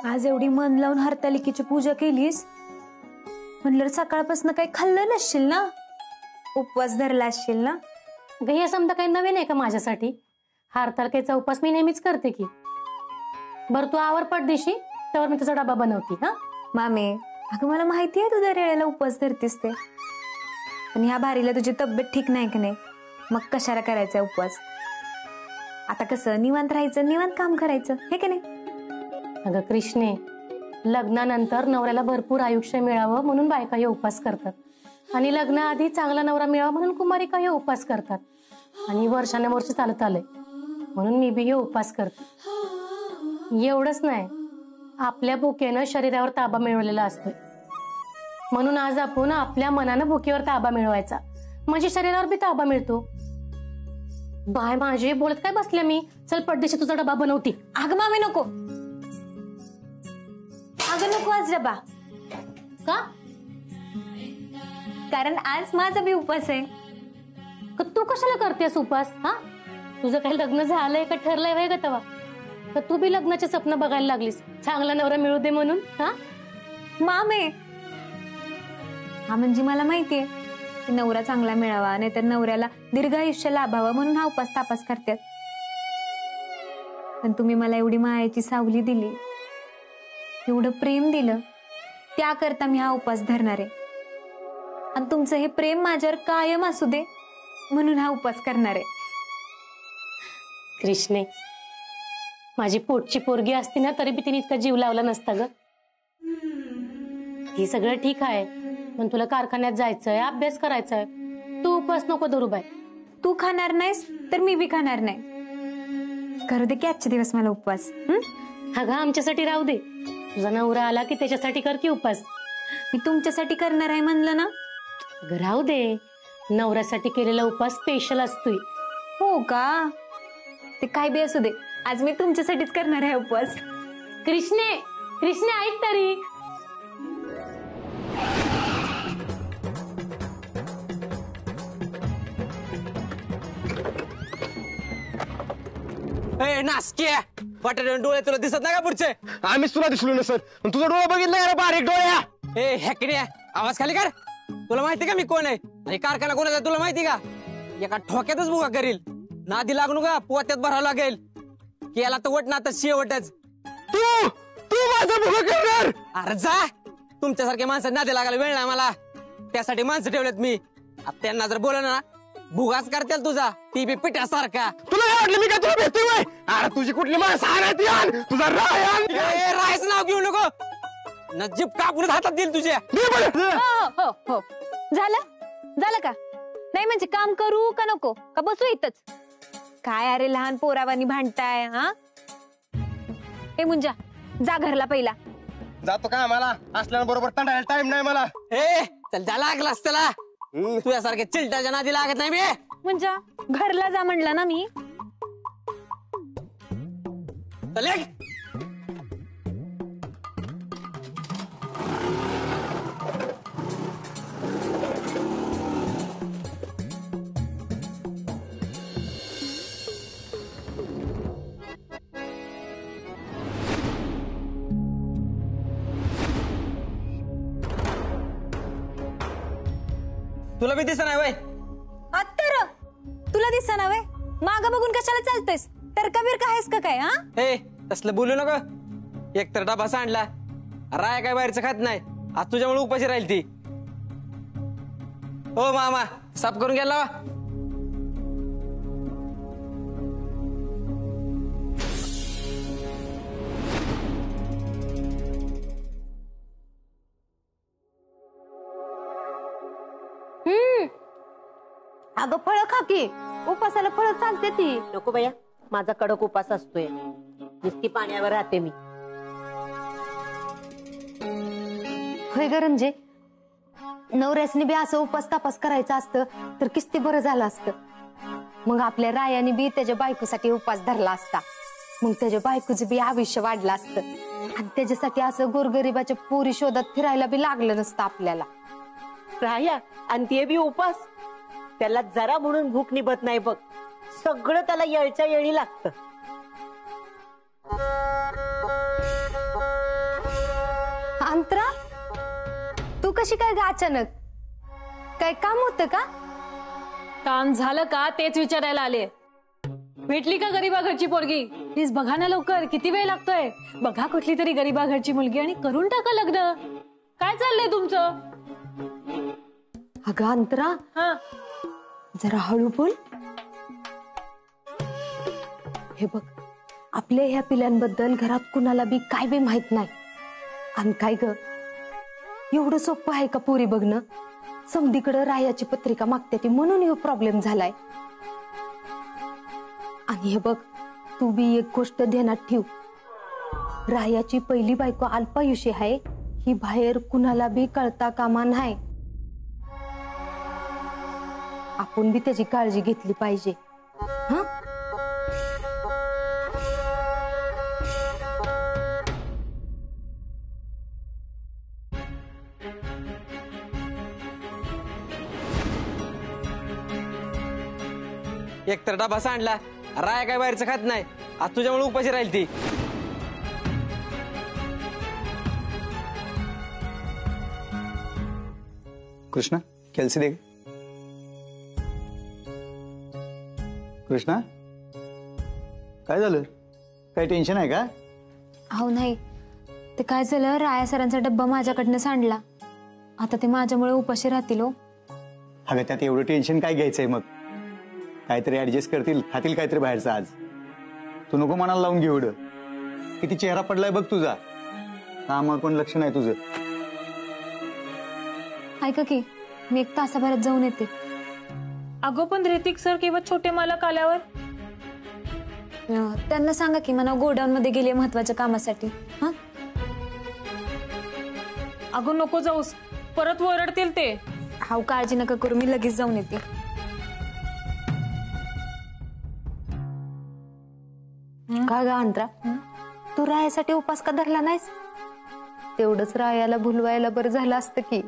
आज एवढी मन लावून हरतालिकेची पूजा केलीस म्हणलं सकाळपासून काही खाल्लं नसशील ना, उपवास धरला असशील ना? हे समजा काही नवीन आहे का माझ्यासाठी? हरतालिकेचा उपवास मी नेहमीच करते की. बरं तू आवर पडदिशी तर मी तुझा डबा बनवते. हा मामे, अगं मला माहिती आहे तू दर वेळेला उपवास धरतीस ते, पण ह्या भारीला तुझी तब्येत ठीक नाही की नाही, मग कशाला करायचा उपवास? आता कसं निवांत राहायचं, निवांत काम करायचं, हे की नाही? अगं कृष्णे, लग्नानंतर नवऱ्याला भरपूर आयुष्य मिळावं म्हणून बायका हे उपवास करतात, आणि लग्नाआधी चांगला नवरा मिळावा म्हणून कुमारिका हे उपवास करतात, आणि वर्षानुवर्ष चालत आलंय म्हणून मी बी हे उपवास करते. एवढंच नाही, आपल्या भुकेनं शरीरावर ताबा मिळवलेला असतोय, म्हणून आज आपण आपल्या मनानं भुकेवर ताबा मिळवायचा, म्हणजे शरीरावर बी ताबा मिळतो. बाय माझे बोलत काय बसल्या मी, चल पडदेशी तुझा डबा बनवती. अगं मामी नको, अगं नको आज डबा. का? कारण आज माझा बी उपवास आहे. तू कशाला करतेस उपवास? हा, तुझं काही लग्न झालंय का ठरलंय वय ग तवा? तर तू बी लग्नाचे स्वप्न बघायला लागलीस, चांगला नवरा मिळू दे म्हणून. हा मामे, हा म्हणजे मला माहितीये की नवरा चांगला मिळावा, नाहीतर नवऱ्याला दीर्घ आयुष्य लाभावं म्हणून हा उपवास तापास करतात. पण तुम्ही मला एवढी मायाची सावली दिली, एवढं प्रेम दिलं, त्याकरता मी हा उपवास धरणार आहे, आणि तुमचं हे प्रेम माझ्यावर कायम असू दे म्हणून हा उपवास करणार आहे. कृष्णे, माझी पोटची पोरगी असती ना तरी बी तिने इतका जीव लावला नसता ग. हे सगळं ठीक आहे, पण तुला कारखान्यात जायचंय, अभ्यास करायचाय, तू उपवास नको धरू बाय. तू खाणार नाहीस तर मी बी खाणार नाही. करू दे की आजचे दिवस मला उपवास. अगं आमच्यासाठी राहू दे, तुझा नवरा आला की त्याच्यासाठी कर की उपवास. मी तुमच्यासाठी करणार आहे म्हणलं ना. अगं राहू दे, नवऱ्यासाठी केलेला उपवास स्पेशल असतोय. हो का? ते काय बी असू दे, आज मी तुमच्यासाठीच करणार आहे उपवास. कृष्णे, कृष्णे ऐक तरी. नासक्या बटाटे डोळे तुला दिसत नाही का पुढचे? आम्हीच तुला दिसलो ना सर, तुझा डोळा बघितला का बारीक डोळ्या? ए हॅकड्या, आवाज खाली कर. तुला माहिती का मी कोण आहे आणि कारखाना कोणाचा तुला माहिती का? एका ठोक्यातच बुका करील, नादी लागू का पोत्यात भरावं लागेल. केला तर वट ना तर शेवटच. तू तू माझा भुगा करणार? अरे जा, तुमच्यासारख्या माणसं नादी लागायला वेळ नाही मला, त्यासाठी माणसं ठेवलेत मी. त्यांना जर बोललं ना भुगाच करतील तुझा, ती बी पिठ्यासारखा. तुला काय वाटलं मी काय तुला भेटतोय? अरे तुझी कुठली माणसं आणायची आण, तुझा रायच नाव घेऊ नको, नजीब कापून हातात देईल तुझ्या. हो हो हो, झालं झालं का? नाही म्हणजे काम करू का नको, का बसू इथंच? काय अरे लहान पोरावानी भांडताय? हा ए मुंजा, जा घरला पहिला. जातो का? मला असल्याबरोबर तंडायला टाइम नाही मला. ए चल, जा लागलास त्याला. तुझ्यासारख्या चिलटाच्या नादी लागत नाही मी. मुंजा, घरला जा म्हणला ना मी. चल एक. तुला बी दिसत नाही वय? आता तुला दिसा ना वे, माग बघून कशाला चालतोयस? तर कबीर का आहेस का काय? हा ए तसलं बोलू नको. एक तर डबा सांडला, राय काय बाहेरचं खात नाही, आज तुझ्यामुळे उपाशी राहील ती. हो मामा, साफ करून गेला. अगं फळ खा की, उपासाला फळ चालते ती. नको भैया, माझा कडक उपास असतोय. नुसती पाण्यावर राहते मी. होय गरंजे, नवऱ्यासनी बी असं उपास तापास करायचं असतं तर किती बरं झालं असतं. मग आपल्या रायाने बी त्याच्या बायकोसाठी उपास धरला असता. मग त्याच्या बायकोचं बी आयुष्य वाढलं असतं आणि त्याच्यासाठी असं गोरगरिबाच्या पोरी शोधात फिरायला बी लागलं नसतं आपल्याला. राया आणि ते बी उपास. त्याला जरा म्हणून भूक निभत नाही बघ. सगळं त्याला येळच्या येळी लागतं. अंतरा, तू कशी काय ग अचानक? काय काम होतं का? काम झालं का तेच विचारायला आले. भेटली का गरीबा घरची पोरगी? प्लीज बघा ना लवकर, किती वेळ लागतोय. बघा कुठली तरी गरीबा घरची मुलगी आणि करून टाका लग्न. काय चाललंय तुमचं? अगं अंतरा, हा, जरा हळू बोल. हे बघ, आपल्या ह्या पिल्यांबद्दल घरात कुणाला बी काय बी माहित नाही. आणि काय ग, एवढं सोपं आहे का पोरी बघणं? समधीकडे रायाची पत्रिका मागते ती म्हणून हे प्रॉब्लेम झालाय. आणि हे बघ, तू बी एक गोष्ट ध्यानात ठेव. रायाची पहिली बायको अल्पायुषी आहे, ही बाहेर कुणाला बी कळता कामा नाही. आपण बी त्याची काळजी घेतली पाहिजे. हा, एक तर डबा सांडला, राया काय बाहेरचं खात नाही. आज तुझ्यामुळे उपाशी राहील ती. कृष्णा, कॅल्सी दे. कृष्णा, काय झालं? काय टेन्शन आहे का? अहो नाही, ते काय झालं, राया सरांचा डब्बा माझ्याकडनं सांडला. आता ते माझ्यामुळे उपाशी राहतील. हो अगं, त्यात एवढं टेन्शन काय घ्यायचंय? मग काहीतरी ऍडजस्ट करतील, खातील काहीतरी बाहेरचं आज. तू नको मनाला लावून घेऊ. एवढं किती चेहरा पडलाय बघ तुझा. कामावर पण लक्ष नाही तुझं. ऐका की, मी एक तासाभरात जाऊन येते. अगो पण ऋतिक सर किंवा छोटे मालक आल्यावर त्यांना सांगा की मला गोडाऊन मध्ये गेले महत्वाच्या कामासाठी. हा, अगो नको जाऊस, परत ओरडतील ते. हाव, काळजी नका करू, मी लगेच जाऊन येते. का ग अंतरा, तू रायासाठी उपास का धरला नाहीस? तेवढंच रायाला भुलवायला बरं झालं असतं की.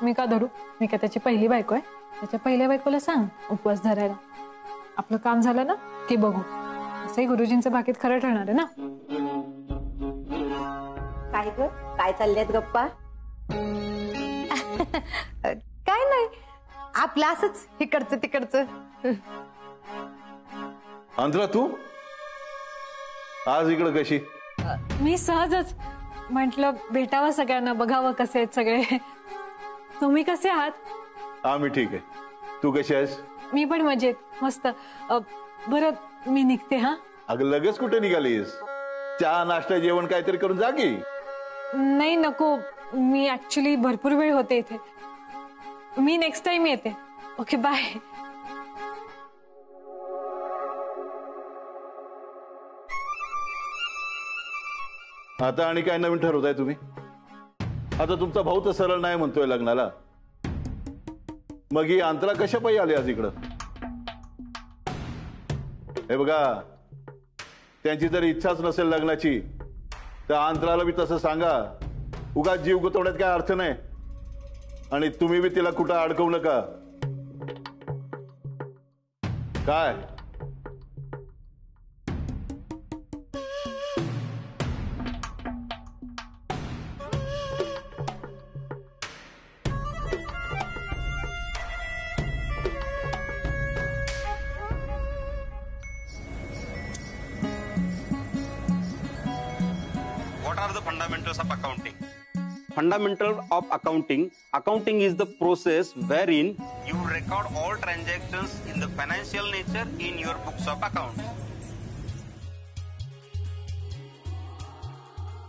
मी का धरू? मी का त्याची पहिली बायको आहे? त्याच्या पहिल्या बायकोला सांग उपवास धरायला. आपलं काम झालं ना की बघू. असंही गुरुजींचं बाकीत खरं ठरणार आहे ना. काय ग, काय चालल्यात गप्पा? काय नाही, आपलं असंच इकडचं तिकडचं. अंतरा, तू आज इकडं कशी? मी सहजच म्हंटल भेटावं सगळ्यांना, बघावं कसे आहेत सगळे. तुम्ही कसे आहात? आम्ही ठीक आहे. तू कशी आहेस? मी पण मजेत, मस्त. बरं, मी निघते. हा, अगं लगेच कुठे निघालीस? चहा नाश्ता जेवण काहीतरी करून जा की. नाही नको, मी ऍक्च्युली भरपूर वेळ होते इथे. मी नेक्स्ट टाइम येते. Okay, bye. आता आणि काय नवीन ठरवताय तुम्ही? आता तुमचा भाऊ तर सरळ नाही म्हणतोय लग्नाला. मग ही अंतरा कशा पायी आली आज इकडं? हे बघा, त्यांची जर इच्छाच नसेल लग्नाची तर अंतराला बी तसं सांगा. उगाच जीव गुतवण्यात काय अर्थ नाही. आणि तुम्ही बी तिला कुठं अडकवू नका. काय? What are the fundamentals of accounting? Fundamental of accounting. Accounting is the process wherein you record all transactions in the financial nature in your books of account.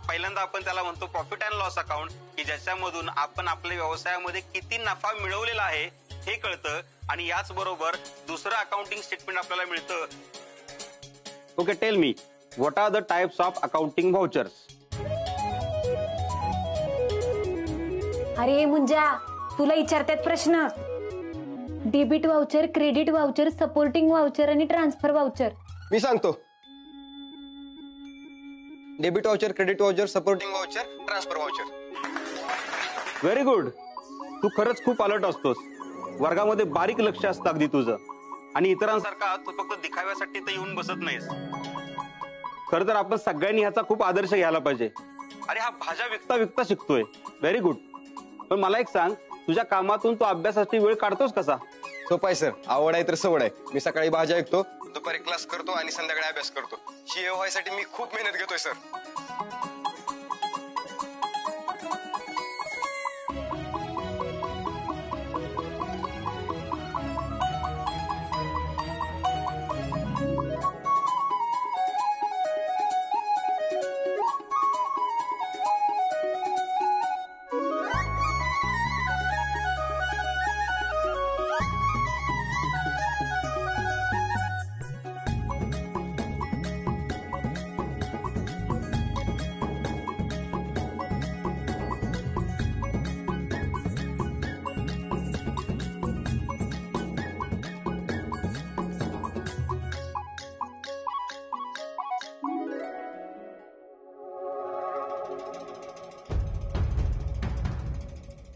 पहिल्यांदा आपण त्याला म्हणतो प्रॉफिट अँड लॉस अकाउंट, की ज्याच्यामधून आपण आपल्या व्यवसायामध्ये किती नफा मिळवलेला आहे हे कळतं. आणि याच बरोबर दुसरं अकाउंटिंग स्टेटमेंट आपल्याला मिळतं. Okay, tell me, What are the types of accounting vouchers? अरे मुंजा, तुला विचारतात प्रश्न. Debit voucher, credit voucher, supporting voucher आणि ट्रान्सफर वाउचर. मी सांगतो. Debit voucher, credit voucher, supporting voucher, transfer voucher. Very good. तू खरंच खूप अलर्ट असतोस. वर्गामध्ये बारीक लक्ष असतं अगदी तुझं. आणि इतरांसारखा तू फक्त दिखाव्यासाठी तर येऊन बसत नाहीस. खरं तर आपण सगळ्यांनी ह्याचा खूप आदर्श घ्यायला पाहिजे. अरे हा भाज्या विकता विकता शिकतोय. Very good. पण मला एक सांग, तुझ्या कामातून तू अभ्यासासाठी वेळ काढतोस कसा? सोपं आहे सर. आवड आहे तर सवड आहे. मी सकाळी भाज्या ऐकतो, दुपारी क्लास करतो आणि संध्याकाळी अभ्यास करतो. सीए व्हायसाठी मी खूप मेहनत घेतोय सर.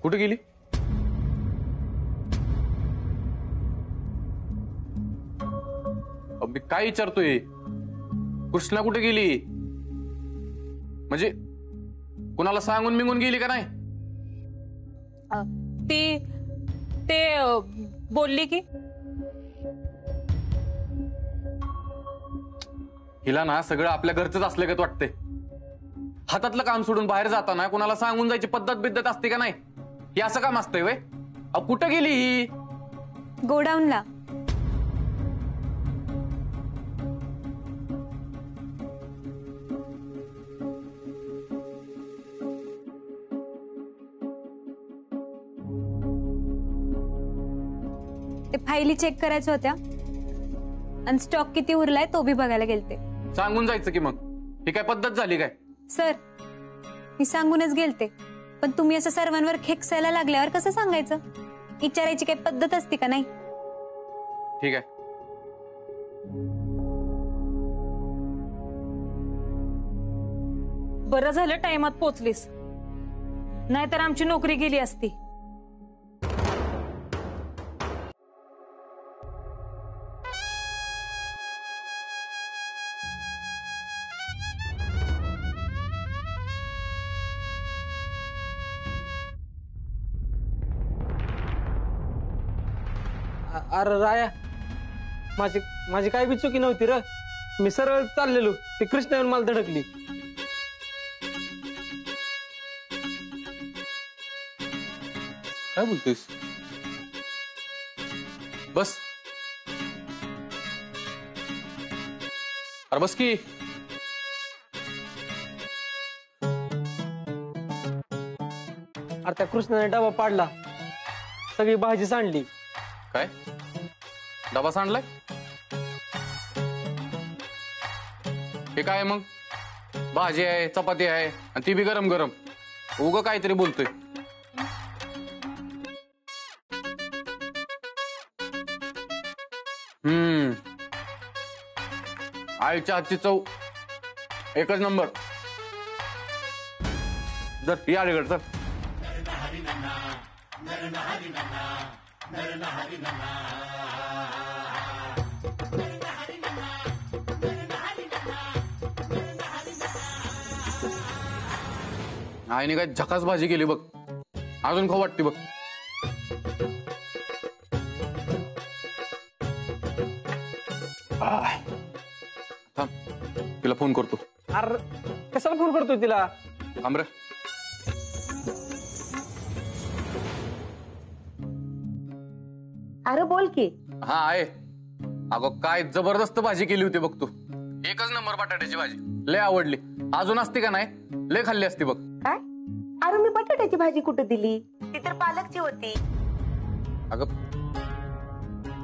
कुठे गेली? मी काय विचारतोय? कृष्णा कुठे गेली? म्हणजे कुणाला सांगून मिळून गेली का नाही? ते बोलली की हिला ना सगळं आपल्या घरचंच असल्यागत वाटतंय. हातातलं काम सोडून बाहेर जाताना कुणाला सांगून जायची पद्धत बिद्धत असते का नाही? हे असं काम असतंय वय? कुठं गेली ही? गोडाऊनला. ते फाईली चेक करायच्या होत्या आणि स्टॉक किती उरलाय तो बी बघायला गेलते. सांगून जायचं की मग. ही काय पद्धत झाली काय? सर, मी सांगूनच गेलते, पण तुम्ही असं सर्वांवर खेकसायला लागल्यावर कसं सांगायचं? विचारायची काही पद्धत असते का नाही? ठीक आहे. बरं झालं टाइमात पोचलीस, नाहीतर आमची नोकरी गेली असती. अरे राया, माझी काय बी चुकी नव्हती र. मी सरळ चाललेलो, ते कृष्णा येऊन मला धडकली. काय बोलतोयस? बस. अरे बस की. अरे त्या कृष्णाने डबा पाडला, सगळी भाजी सांडली. काय डबा सांडलाय? हे काय मग? भाजी आहे, चपाती आहे आणि ती बी गरम गरम. उग काहीतरी बोलतोय. आईच्या हातची चव एकच नंबर. जर या अलीकडे चल. आईने काय झकास भाजी केली बघ. अजून खाऊ वाटते बघ. थांब, तिला फोन करतो. अरे कशाला फोन करतोय तिला? थांब रे. अरे बोल की. हा आहे. अगं काय जबरदस्त भाजी केली होती बघ तू. एकच नंबर बटाट्याची भाजी. लय आवडली. अजून असती का नाही? लय खाल्ली असती बघ. काय? अरे मी बटाट्याची भाजी कुठे दिली? ती तर पालकची होती. अगं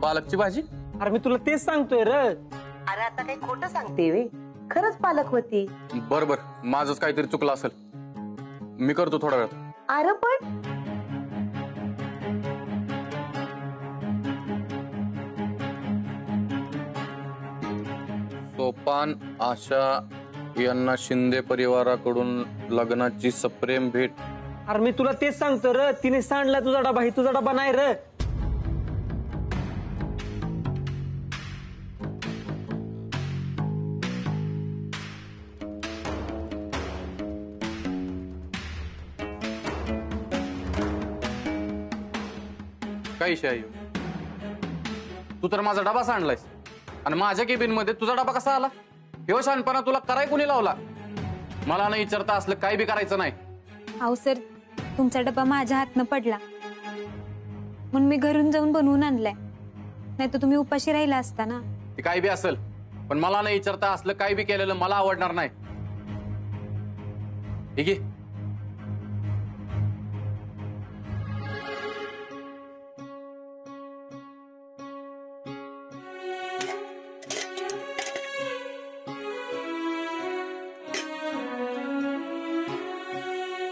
पालकची भाजी? अरे मी तुला तेच सांगतोय र. अरे आता काही खोटं सांगते वे. खरंच पालक होती. बर बर, माझंच काहीतरी चुकलं असेल, मी करतो थोडा वेळ. अरे पण सोपान आशा यांना शिंदे परिवाराकडून लग्नाची सप्रेम भेट. अरे मी तुला तेच सांगतो र, तिने सांडला तुझा डबा, ही तुझा डबा नाही र. काय विषय आहे ह्यो? तू तर माझा डबा सांडलायस आणि माझ्या केबिन मध्ये तुझा डबा कसा आला? ह्यो शहाणपणा तुला कराय कुणी लावला? मला नाही विचारता असलं काही बी करायचं नाही. अहो सर, तुमचा डबा माझ्या हातनं पडला म्हणून मी घरून जाऊन बनवून आणलाय, नाही तर तुम्ही उपाशी राहिला असता ना. ते काही बी असेल, पण मला नाही विचारता असलं काही बी केलेलं मला आवडणार नाही. ठीक आहे.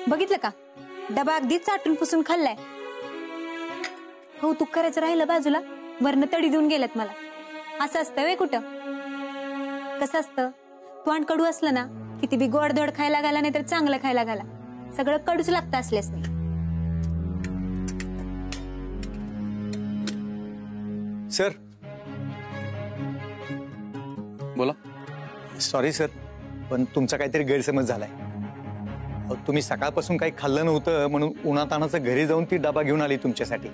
बघितलं का, डबा अगदीच चाटून पुसून खाल्लाय. हो, तू करायचं राहिलं बाजूला, वरनं तडी देऊन गेल्यात मला. असं असतं वे कुठं? कसं असतं, तोंड कडू असलं ना, किती बी गोडधोड खायला घाला नाही तर चांगलं खायला घाला, सगळं कडूच लागतं असल्यास नाही. सर. बोला. सॉरी सर, पण तुमचा काहीतरी गैरसमज झालाय. तुम्ही सकाळपासून काही खाल्लं नव्हतं म्हणून उन्हातानाचं घरी जाऊन ती डबा घेऊन आली तुमच्यासाठी,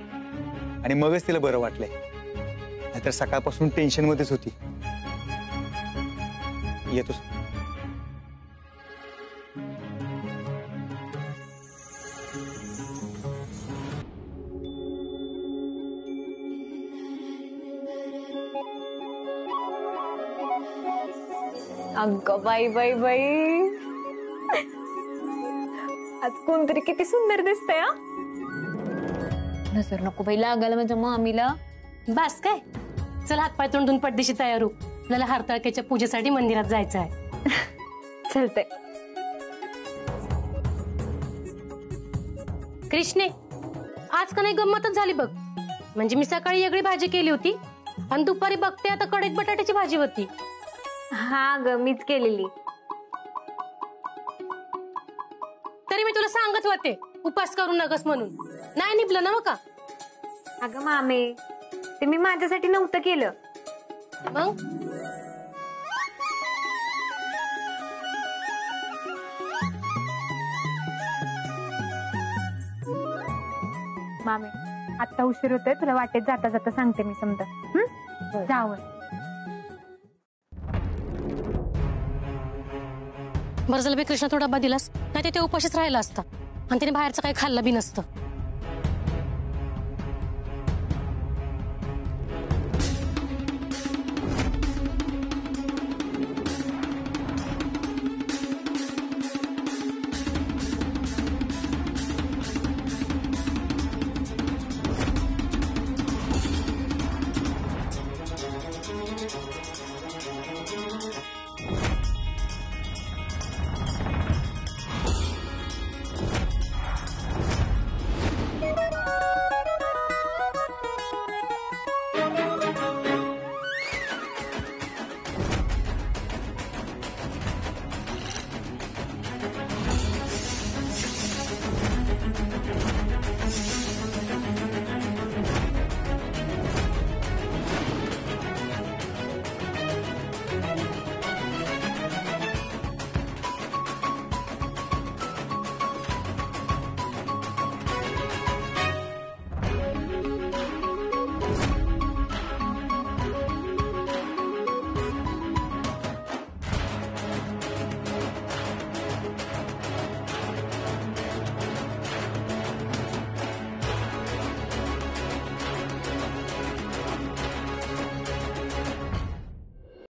आणि मगच तिला बरं वाटलंय, नाहीतर सकाळपासून टेन्शन मध्येच होती. येतो. अगं बाई बाई बाई, आज कोणतरी किती सुंदर दिसतंय. नजर नको बाई लागायला माझ्या मामीला. बस काय, चल हातपाय तोंडून पडदेशी तयार हो, आपल्याला हरताळकेच्या पूजेसाठी मंदिरात जायचं आहे. चलतंय. कृष्णे, आज का नाही गंमतच झाली बघ. म्हणजे मी सकाळी वेगळी भाजी केली होती आणि दुपारी बघते आता कढईत बटाट्याची भाजी होती. हा ग, मीच केलेली. तरी मी तुला सांगत होते उपास करू नकस म्हणून, नाही निपलं ना मग का. अगं मामे, ते मी माझ्यासाठी नव्हतं केलं. मग मामे, आता उशीर होतोय, तुला वाटेत जाता जाता सांगते मी समजा. जावं. बरं झालं बे कृष्णा, तो डबा दिलास, नाही ते उपाशीच राहिला असता आणि त्याने बाहेरचं काही खाल्लं बी नसतं.